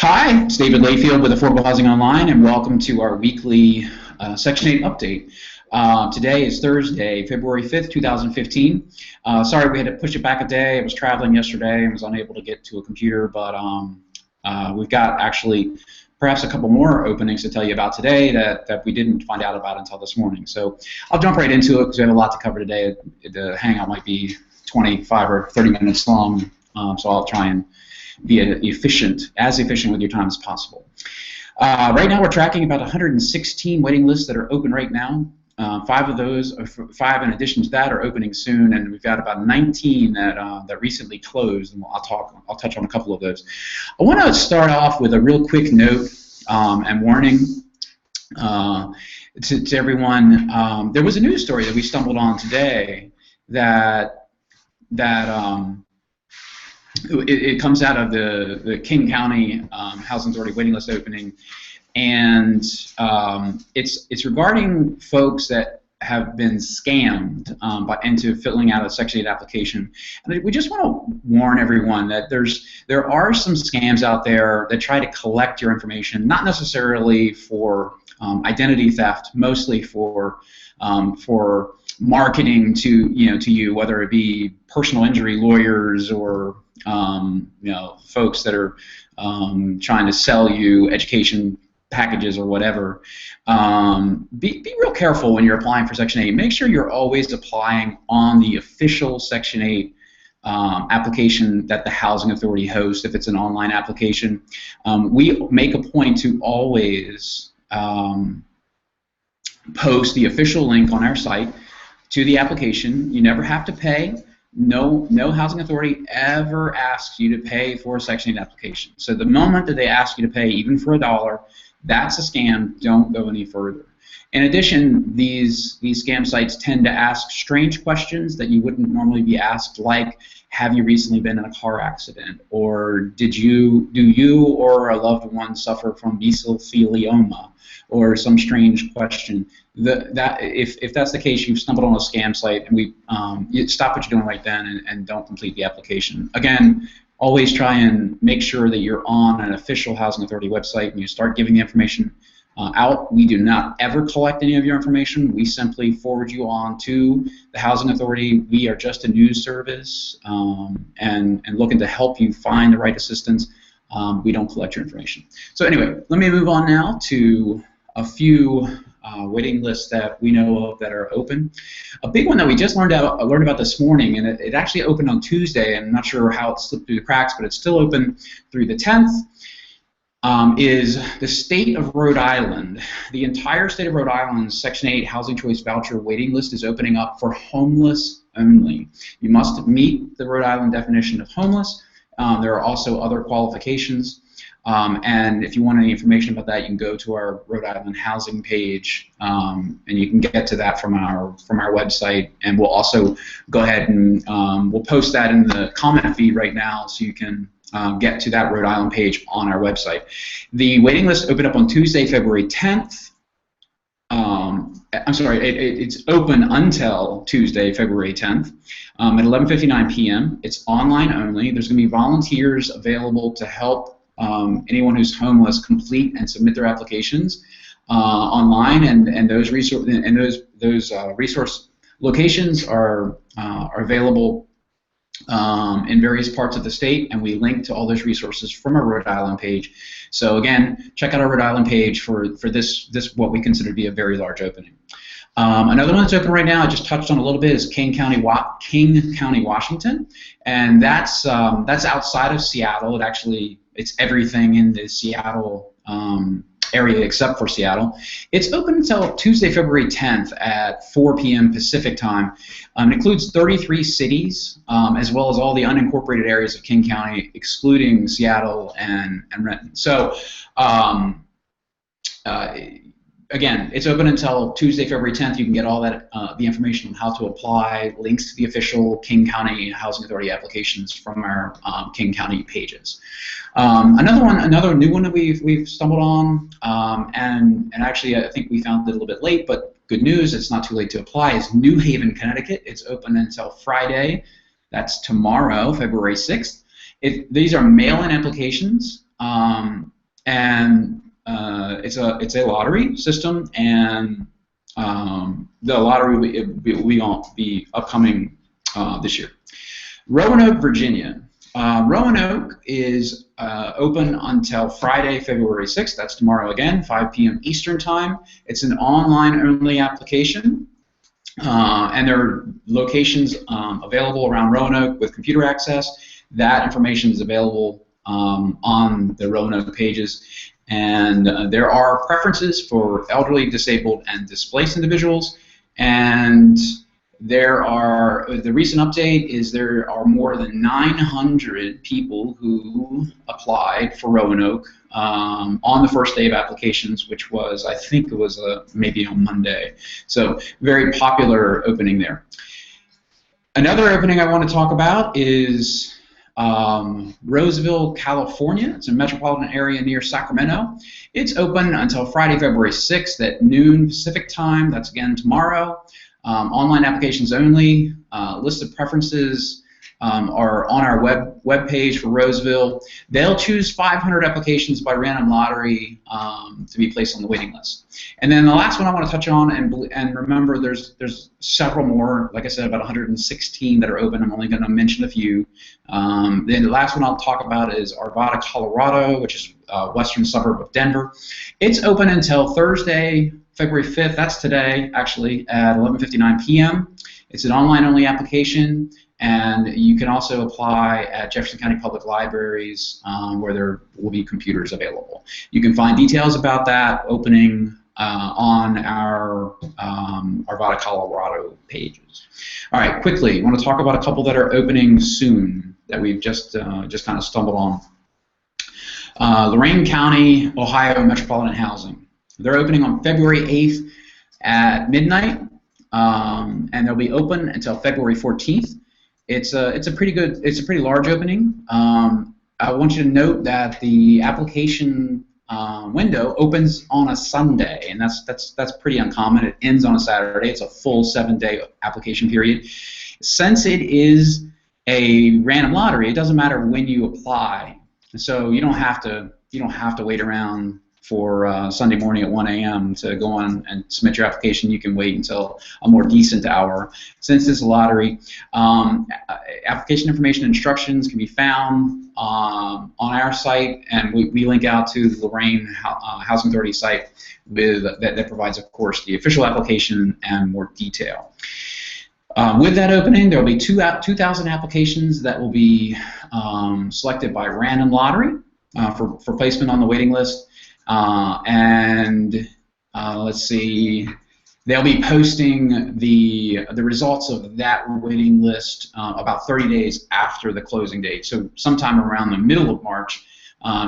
Hi, it's David Layfield with Affordable Housing Online, and welcome to our weekly Section 8 update. Today is Thursday, February 5th, 2015. Sorry we had to push it back a day. I was traveling yesterday and was unable to get to a computer, but we've got actually perhaps a couple more openings to tell you about today that we didn't find out about until this morning. So I'll jump right into it because we have a lot to cover today. The Hangout might be 25 or 30 minutes long, so I'll try and be as efficient with your time as possible. Right now we're tracking about 116 waiting lists that are open right now. Five in addition to that are opening soon, and we've got about 19 that recently closed, and I'll touch on a couple of those. I want to start off with a real quick note and warning to everyone. There was a news story that we stumbled on today that it comes out of the King County Housing Authority waiting list opening, and it's regarding folks that have been scammed into filling out a Section 8 application. And we just want to warn everyone that there are some scams out there that try to collect your information, not necessarily for identity theft, mostly for marketing to you, whether it be personal injury lawyers or folks that are trying to sell you education packages or whatever. Be real careful when you're applying for Section 8. Make sure you're always applying on the official Section 8 application that the Housing Authority hosts, if it's an online application. We make a point to always post the official link on our site to the application. You never have to pay. No housing authority ever asks you to pay for a Section 8 application. So the moment that they ask you to pay, even for $1, that's a scam. Don't go any further. In addition, these scam sites tend to ask strange questions that you wouldn't normally be asked, like, have you recently been in a car accident? Or do you or a loved one suffer from mesothelioma? Or some strange question. If that's the case, you've stumbled on a scam site, and you stop what you're doing right then and don't complete the application. Again, always try and make sure that you're on an official Housing Authority website and you start giving the information out. We do not ever collect any of your information. We simply forward you on to the Housing Authority. We are just a news service and looking to help you find the right assistance. We don't collect your information. So anyway, let me move on now to a few waiting lists that we know of that are open. A big one that we just learned about this morning, and it actually opened on Tuesday, and I'm not sure how it slipped through the cracks, but it's still open through the 10th, is the state of Rhode Island. The entire state of Rhode Island's Section 8 Housing Choice Voucher waiting list is opening up for homeless only. You must meet the Rhode Island definition of homeless. There are also other qualifications. And if you want any information about that, you can go to our Rhode Island housing page, and you can get to that from our website. And we'll also go ahead and we'll post that in the comment feed right now, so you can get to that Rhode Island page on our website. The waiting list opened up on Tuesday, February 10th. I'm sorry, it's open until Tuesday, February 10th at 11:59 p.m. It's online only. There's going to be volunteers available to help anyone who's homeless complete and submit their applications online, and those resource locations are available in various parts of the state, and we link to all those resources from our Rhode Island page. So again, check out our Rhode Island page for this what we consider to be a very large opening. Another one that's open right now, I just touched on a little bit, is King County, Washington, and that's outside of Seattle. It's everything in the Seattle area except for Seattle. It's open until Tuesday, February 10th at 4 p.m. Pacific time. It includes 33 cities, as well as all the unincorporated areas of King County, excluding Seattle and Renton. So again, it's open until Tuesday, February 10th. You can get all that the information on how to apply, links to the official King County Housing Authority applications from our King County pages. Another new one that we've stumbled on, and actually I think we found it a little bit late, but good news, it's not too late to apply, is New Haven, Connecticut. It's open until Friday. That's tomorrow, February 6th. These are mail-in applications. and it's a lottery system, and the lottery will be upcoming this year. Roanoke, Virginia. Roanoke is open until Friday, February 6th. That's tomorrow again, 5 p.m. Eastern Time. It's an online-only application, and there are locations available around Roanoke with computer access. That information is available on the Roanoke pages, and there are preferences for elderly, disabled, and displaced individuals, and the recent update is there are more than 900 people who applied for Roanoke on the first day of applications, which was, I think it was maybe on Monday. So very popular opening there. Another opening I want to talk about is Roseville, California. It's a metropolitan area near Sacramento. It's open until Friday, February 6th at noon Pacific time. That's again tomorrow. Online applications only. List of preferences are on our web page for Roseville. They'll choose 500 applications by random lottery to be placed on the waiting list. And then the last one I want to touch on, and remember, there's several more. Like I said, about 116 that are open. I'm only going to mention a few. Then the last one I'll talk about is Rhode, Colorado, which is a western suburb of Denver. It's open until Thursday, February 5th, that's today, actually, at 11:59 p.m. It's an online-only application, and you can also apply at Jefferson County Public Libraries where there will be computers available. You can find details about that opening on our Rhode, Colorado pages. All right, quickly, I want to talk about a couple that are opening soon that we've just kind of stumbled on. Lorain County, Ohio Metropolitan Housing. They're opening on February 8th at midnight, and they'll be open until February 14th. It's a pretty large opening. I want you to note that the application window opens on a Sunday, and that's pretty uncommon. It ends on a Saturday. It's a full 7-day application period. Since it is a random lottery, it doesn't matter when you apply, so you don't have to wait around for Sunday morning at 1 a.m. to go on and submit your application. You can wait until a more decent hour. Since it's a lottery, application information and instructions can be found on our site, and we link out to the Lorain Housing Authority site that provides, of course, the official application and more detail. With that opening, there will be 2,000 applications that will be selected by random lottery for placement on the waiting list. Let's see, they'll be posting the results of that waiting list about 30 days after the closing date. So sometime around the middle of March,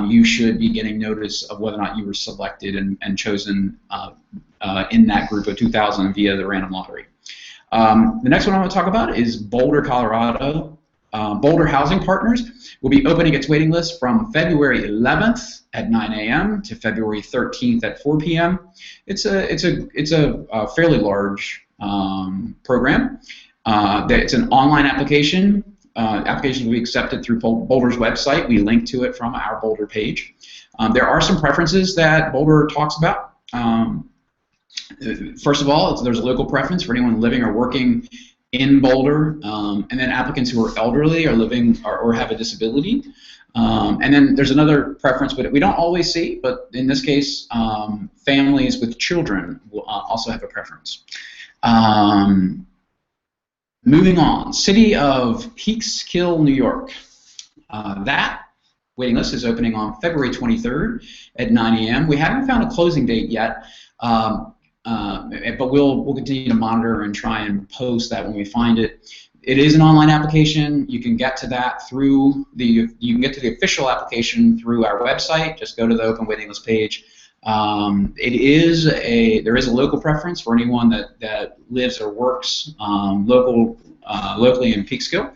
you should be getting notice of whether or not you were selected and chosen in that group of 2,000 via the random lottery. The next one I want to talk about is Boulder, Colorado. Boulder Housing Partners will be opening its waiting list from February 11th at 9 a.m. to February 13th at 4 p.m. It's a fairly large program. It's an online application. Applications will be accepted through Boulder's website. We link to it from our Boulder page. There are some preferences that Boulder talks about. First of all, there's a local preference for anyone living or working in Boulder, and then applicants who are elderly or living or have a disability. And then there's another preference, but we don't always see, but in this case, families with children will also have a preference. Moving on, City of Peekskill, New York. That waiting list is opening on February 23rd at 9 a.m. We haven't found a closing date yet, but we'll continue to monitor and try and post that when we find it. It is an online application. You can get to that through the official application through our website. Just go to the open waiting list page. There is a local preference for anyone that lives or works locally in Peekskill.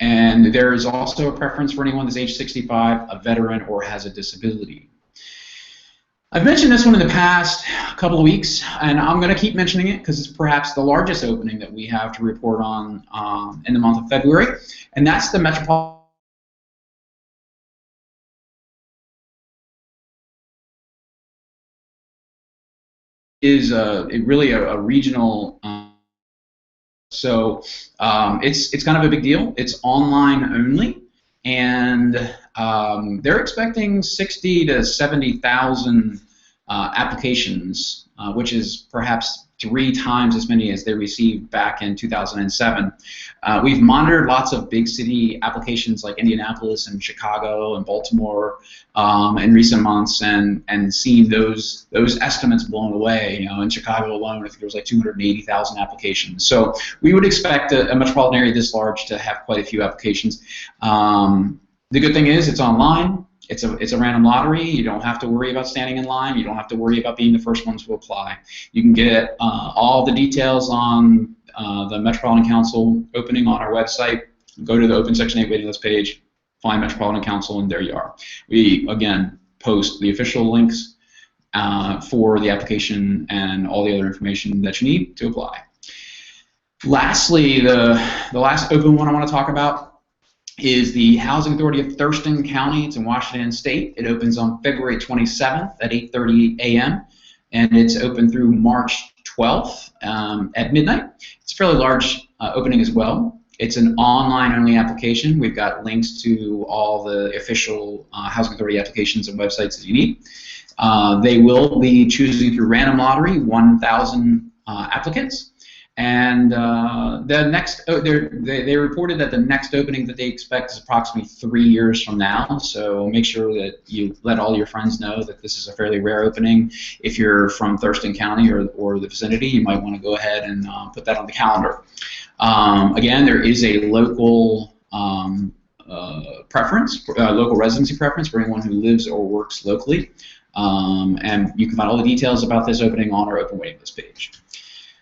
And there is also a preference for anyone that's age 65, a veteran, or has a disability. I've mentioned this one in the past couple of weeks, and I'm going to keep mentioning it because it's perhaps the largest opening that we have to report on in the month of February, and that's the Metropolitan is really a regional. So it's kind of a big deal. It's online only, and they're expecting 60 to 70,000 applications, which is perhaps 3 times as many as they received back in 2007. We've monitored lots of big city applications like Indianapolis and Chicago and Baltimore in recent months, and seen those estimates blown away. You know, in Chicago alone, I think there was like 280,000 applications. So we would expect a metropolitan area this large to have quite a few applications. The good thing is it's online. It's a random lottery. You don't have to worry about standing in line. You don't have to worry about being the first ones to apply. You can get all the details on the Metropolitan Council opening on our website. Go to the Open Section 8 waiting list page, find Metropolitan Council, and there you are. We, again, post the official links for the application and all the other information that you need to apply. Lastly, the last open one I want to talk about is the Housing Authority of Thurston County. It's in Washington State. It opens on February 27th at 8:30 a.m. and it's open through March 12th at midnight. It's a fairly large opening as well. It's an online-only application. We've got links to all the official Housing Authority applications and websites that you need. They will be choosing through random lottery 1,000 applicants. And they reported that the next opening that they expect is approximately 3 years from now. So make sure that you let all your friends know that this is a fairly rare opening. If you're from Thurston County or the vicinity, you might want to go ahead and put that on the calendar. Again, there is a local preference, local residency preference for anyone who lives or works locally. And you can find all the details about this opening on our open waiting list page.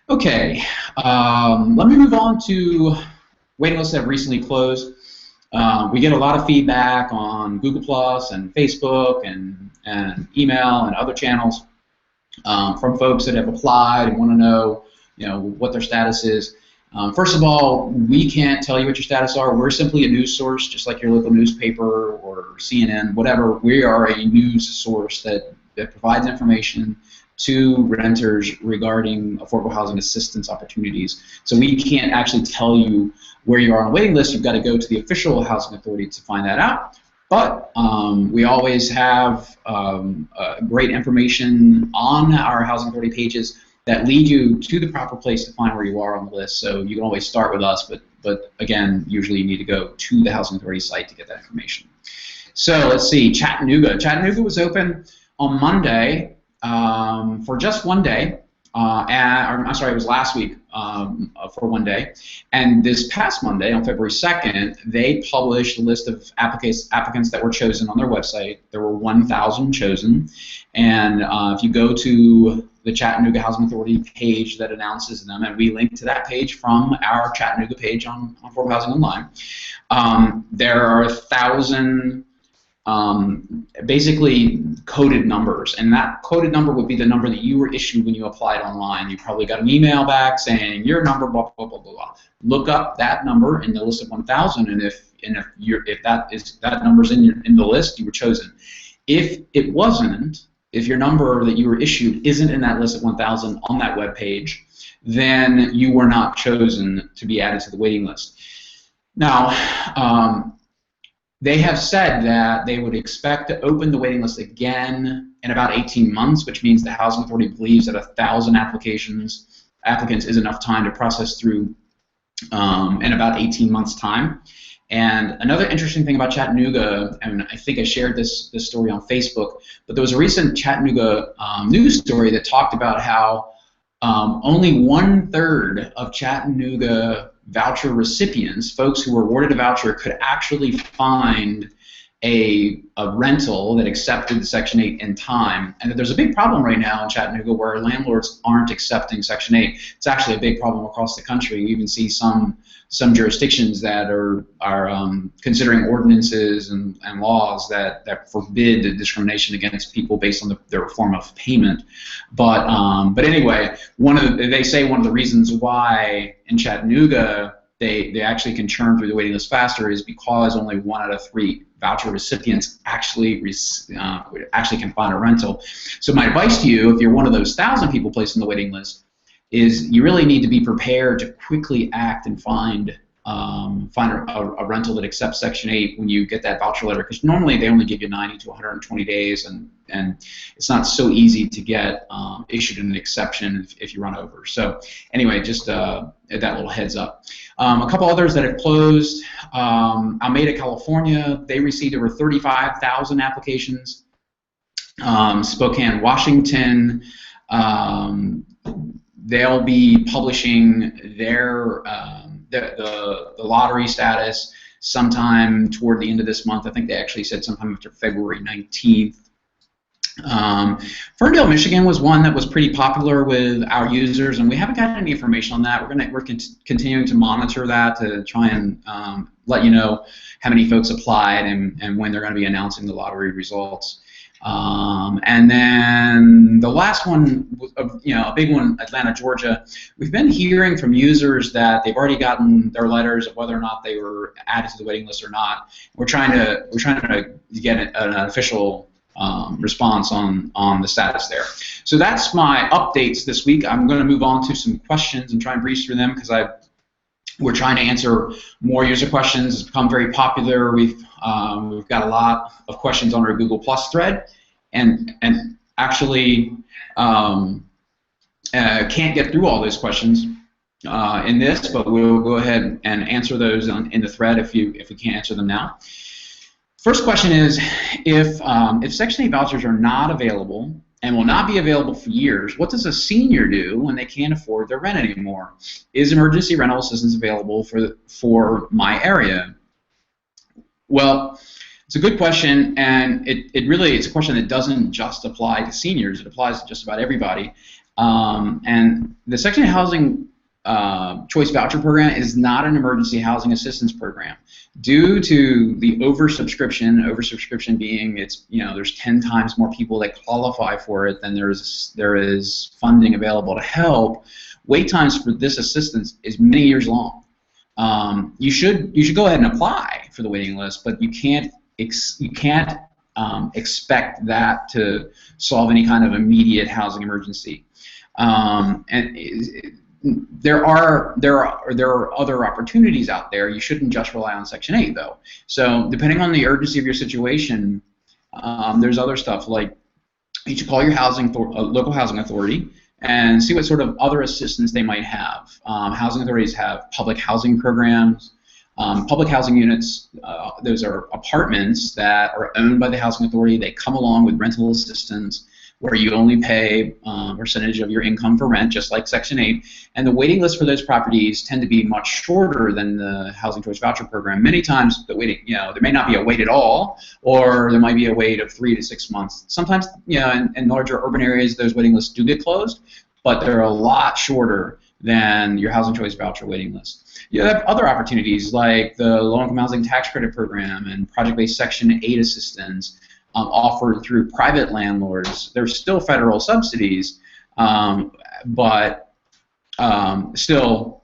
Okay, let me move on to waiting lists that have recently closed. We get a lot of feedback on Google Plus and Facebook and email and other channels from folks that have applied and want to know, what their status is. First of all, we can't tell you what your status are. We're simply a news source, just like your local newspaper or CNN, whatever. We are a news source that provides information to renters regarding affordable housing assistance opportunities. So we can't actually tell you where you are on a waiting list. You've got to go to the official housing authority to find that out. But we always have great information on our housing authority pages that lead you to the proper place to find where you are on the list. So you can always start with us, but again, usually you need to go to the housing authority site to get that information. So let's see, Chattanooga. Chattanooga was open on Monday for just one day. I'm sorry, it was last week for one day. And this past Monday, on February 2nd, they published a list of applicants that were chosen on their website. There were 1,000 chosen. And if you go to the Chattanooga Housing Authority page that announces them, and we link to that page from our Chattanooga page on Affordable Housing Online, there are 1,000 basically coded numbers, and that coded number would be the number that you were issued when you applied online. You probably got an email back saying your number, blah blah blah blah blah. Look up that number in the list of 1,000, and if that number's in the list, you were chosen. If it wasn't, if your number that you were issued isn't in that list of 1,000 on that web page, then you were not chosen to be added to the waiting list. Now, they have said that they would expect to open the waiting list again in about 18 months, which means the Housing Authority believes that 1,000 applicants is enough time to process through in about 18 months' time. And another interesting thing about Chattanooga, and I think I shared this story on Facebook, but there was a recent Chattanooga news story that talked about how only 1/3 of Chattanooga voucher recipients, folks who were awarded a voucher, could actually find a rental that accepted the Section 8 in time, and that there's a big problem right now in Chattanooga where landlords aren't accepting Section 8. It's actually a big problem across the country. You even see some jurisdictions that are considering ordinances and laws that forbid discrimination against people based on their form of payment. But anyway, they say one of the reasons why in Chattanooga they actually can churn through the waiting list faster is because only 1 out of 3 voucher recipients actually can find a rental. So my advice to you, if you're one of those 1,000 people placed on the waiting list, is you really need to be prepared to quickly act and find a rental that accepts Section 8 when you get that voucher letter, because normally they only give you 90 to 120 days, and it's not so easy to get issued an exception if you run over. So anyway, just that little heads up. A couple others that have closed. Alameda, California, they received over 35,000 applications. Spokane, Washington, they'll be publishing their the lottery status sometime toward the end of this month. I think they actually said sometime after February 19th. Ferndale, Michigan was one that was pretty popular with our users, and we haven't gotten any information on that. We're continuing to monitor that to try and let you know how many folks applied and when they're going to be announcing the lottery results. And then the last one, a big one, Atlanta, Georgia. We've been hearing from users that they've already gotten their letters of whether or not they were added to the waiting list or not. We're trying to get an official response on the status there. So that's my updates this week. I'm going to move on to some questions and try and breeze through them because we're trying to answer more user questions. It's become very popular. We've got a lot of questions on our Google Plus thread, and actually can't get through all those questions in this, but we'll go ahead and answer those in the thread if we can't answer them now. First question is, if Section 8 vouchers are not available and will not be available for years, what does a senior do when they can't afford their rent anymore? Is emergency rental assistance available for my area? Well, it's a good question, and it's a question that doesn't just apply to seniors. It applies to just about everybody. And the Section 8 Housing Choice Voucher Program is not an emergency housing assistance program. Due to the oversubscription being there's 10 times more people that qualify for it than there is funding available to help, wait times for this assistance is many years long. You should go ahead and apply for the waiting list, but you can't expect that to solve any kind of immediate housing emergency. There are other opportunities out there. You shouldn't just rely on Section 8 though. So depending on the urgency of your situation, there's other stuff like you should call your local housing authority and see what sort of other assistance they might have. Housing authorities have public housing programs. Public housing units, those are apartments that are owned by the housing authority. They come along with rental assistance, where you only pay a percentage of your income for rent, just like Section 8. And the waiting list for those properties tend to be much shorter than the Housing Choice Voucher Program. Many times the waiting, there may not be a wait at all, or there might be a wait of 3 to 6 months. Sometimes, in larger urban areas, those waiting lists do get closed, but they're a lot shorter than your Housing Choice Voucher waiting list. You have other opportunities like the Low-Income Housing Tax Credit Program and project-based Section 8 assistance. Offered through private landlords. There's still federal subsidies, but still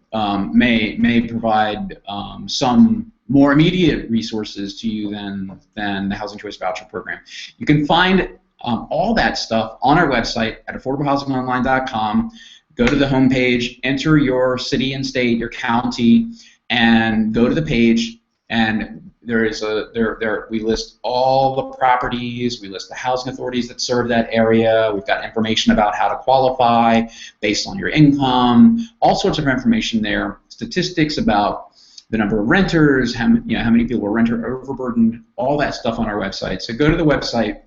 may provide some more immediate resources to you than the Housing Choice Voucher Program. You can find all that stuff on our website at affordablehousingonline.com. Go to the homepage, enter your city and state, your county, and go to the page, and we list all the properties, we list the housing authorities that serve that area, we've got information about how to qualify based on your income, all sorts of information there, statistics about the number of renters, how many people are renter overburdened, all that stuff on our website. So go to the website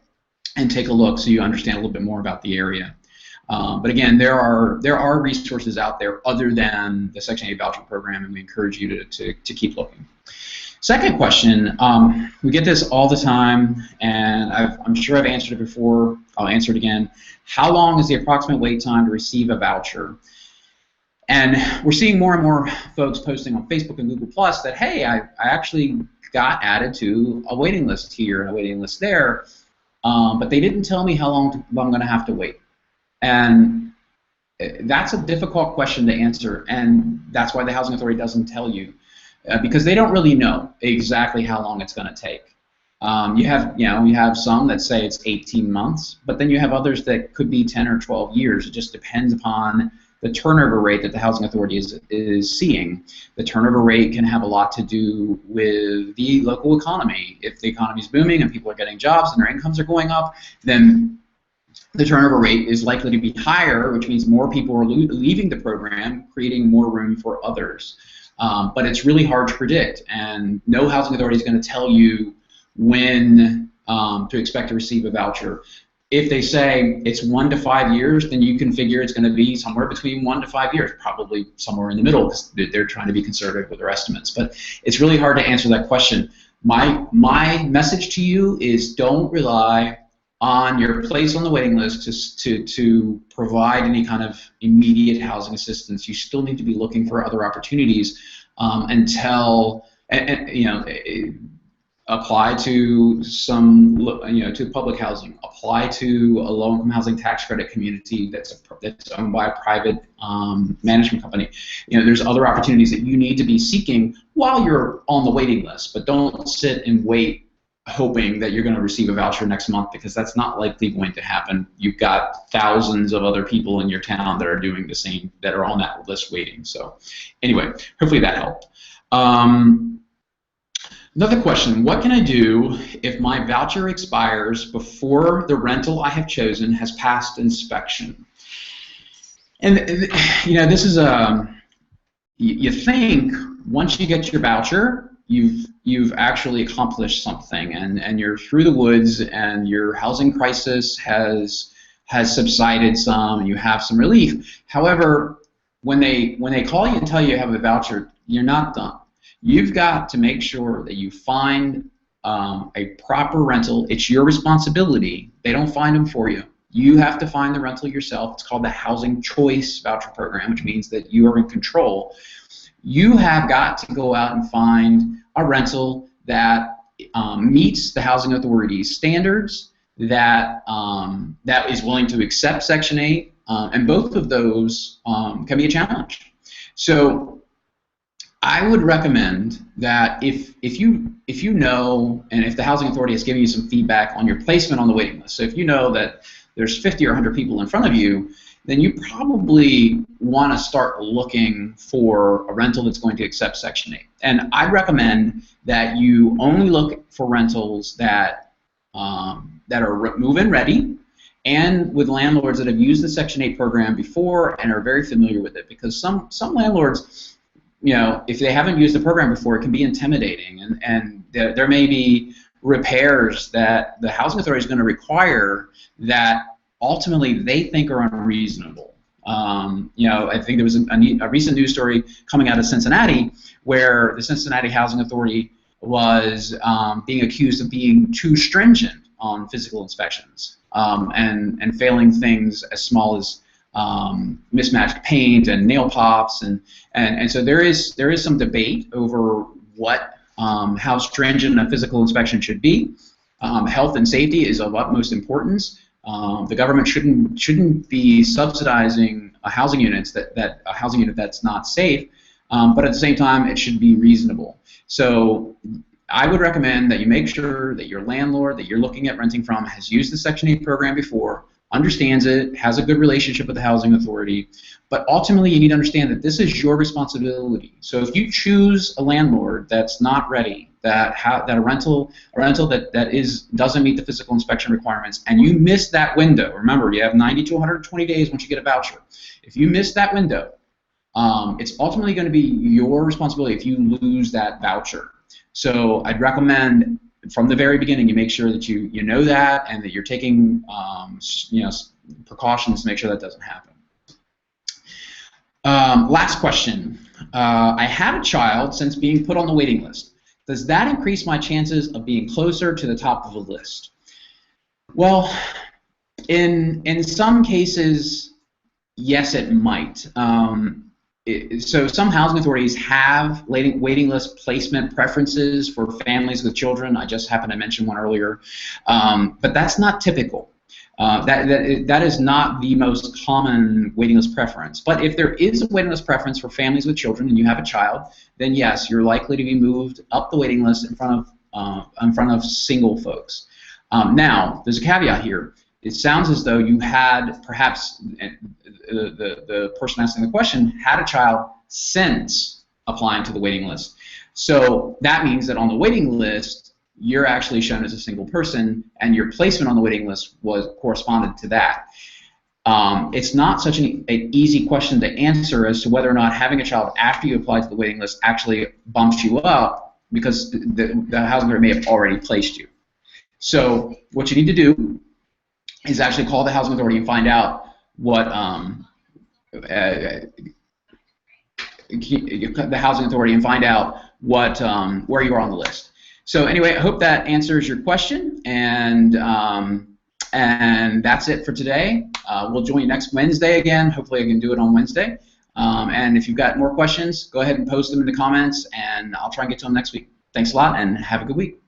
and take a look so you understand a little bit more about the area. But again, there are resources out there other than the Section 8 voucher program, and we encourage you to keep looking. Second question, we get this all the time, and I'm sure I've answered it before. I'll answer it again. How long is the approximate wait time to receive a voucher? And we're seeing more and more folks posting on Facebook and Google Plus that, hey, I actually got added to a waiting list here and a waiting list there, but they didn't tell me how long I'm going to have to wait. And that's a difficult question to answer, and that's why the Housing Authority doesn't tell you. Because they don't really know exactly how long it's going to take. You have some that say it's 18 months, but then you have others that could be 10 or 12 years. It just depends upon the turnover rate that the housing authority is seeing. The turnover rate can have a lot to do with the local economy. If the economy is booming and people are getting jobs and their incomes are going up, then the turnover rate is likely to be higher, which means more people are leaving the program, creating more room for others. But it's really hard to predict, and no housing authority is going to tell you when to expect to receive a voucher. If they say it's 1 to 5 years, then you can figure it's going to be somewhere between 1 to 5 years, probably somewhere in the middle, because they're trying to be conservative with their estimates. But it's really hard to answer that question. My message to you is don't rely on your place on the waiting list to provide any kind of immediate housing assistance. You still need to be looking for other opportunities until apply to some, to public housing. Apply to a low-income housing tax credit community that's owned by a private management company. There's other opportunities that you need to be seeking while you're on the waiting list, but don't sit and wait hoping that you're going to receive a voucher next month, because that's not likely going to happen. You've got thousands of other people in your town that are doing the same, that are on that list waiting. So anyway, hopefully that helped. Another question, what can I do if my voucher expires before the rental I have chosen has passed inspection? And this is you think once you get your voucher, you've actually accomplished something, and you're through the woods, and your housing crisis has subsided some, and you have some relief. However, when they call you and tell you have a voucher, you're not done. You've got to make sure that you find a proper rental. It's your responsibility. They don't find them for you. You have to find the rental yourself. It's called the Housing Choice Voucher Program, which means that you are in control. You have got to go out and find a rental that meets the housing authority's standards, that is willing to accept Section 8, and both of those can be a challenge. So I would recommend that if you know, and if the housing authority has given you some feedback on your placement on the waiting list, so if you know that there's 50 or 100 people in front of you, then you probably want to start looking for a rental that's going to accept Section 8. And I'd recommend that you only look for rentals that are move-in ready, and with landlords that have used the Section 8 program before and are very familiar with it, because some landlords, if they haven't used the program before, it can be intimidating, and there may be repairs that the housing authority is going to require that ultimately they think are unreasonable. I think there was a recent news story coming out of Cincinnati where the Cincinnati Housing Authority was being accused of being too stringent on physical inspections and failing things as small as mismatched paint and nail pops, and so there is some debate over how stringent a physical inspection should be. Health and safety is of utmost importance. The government shouldn't be subsidizing a housing unit that's not safe, but at the same time it should be reasonable. So I would recommend that you make sure that your landlord that you're looking at renting from has used the Section 8 program before, understands it, has a good relationship with the housing authority, but ultimately you need to understand that this is your responsibility. So if you choose a landlord that's not ready, that a rental that doesn't meet the physical inspection requirements, and you miss that window, remember you have 90 to 120 days once you get a voucher. If you miss that window, it's ultimately going to be your responsibility if you lose that voucher. So I'd recommend from the very beginning you make sure that you know that, and that you're taking precautions to make sure that doesn't happen. Last question. I have a child since being put on the waiting list. Does that increase my chances of being closer to the top of the list? Well, in some cases, yes, it might. So some housing authorities have waiting list placement preferences for families with children. I just happened to mention one earlier, but that's not typical. That is not the most common waiting list preference. But if there is a waiting list preference for families with children and you have a child, then yes, you're likely to be moved up the waiting list in front of in front of single folks. Now, there's a caveat here. It sounds as though you had perhaps the person asking the question had a child since applying to the waiting list. So that means that on the waiting list, you're actually shown as a single person, and your placement on the waiting list was corresponded to that. It's not such an easy question to answer as to whether or not having a child after you apply to the waiting list actually bumps you up, because the housing authority may have already placed you. So what you need to do is actually call the housing authority and find out what the housing authority and find out what where you are on the list. So anyway, I hope that answers your question, and that's it for today. We'll join you next Wednesday again. Hopefully I can do it on Wednesday. And if you've got more questions, go ahead and post them in the comments, and I'll try and get to them next week. Thanks a lot, and have a good week.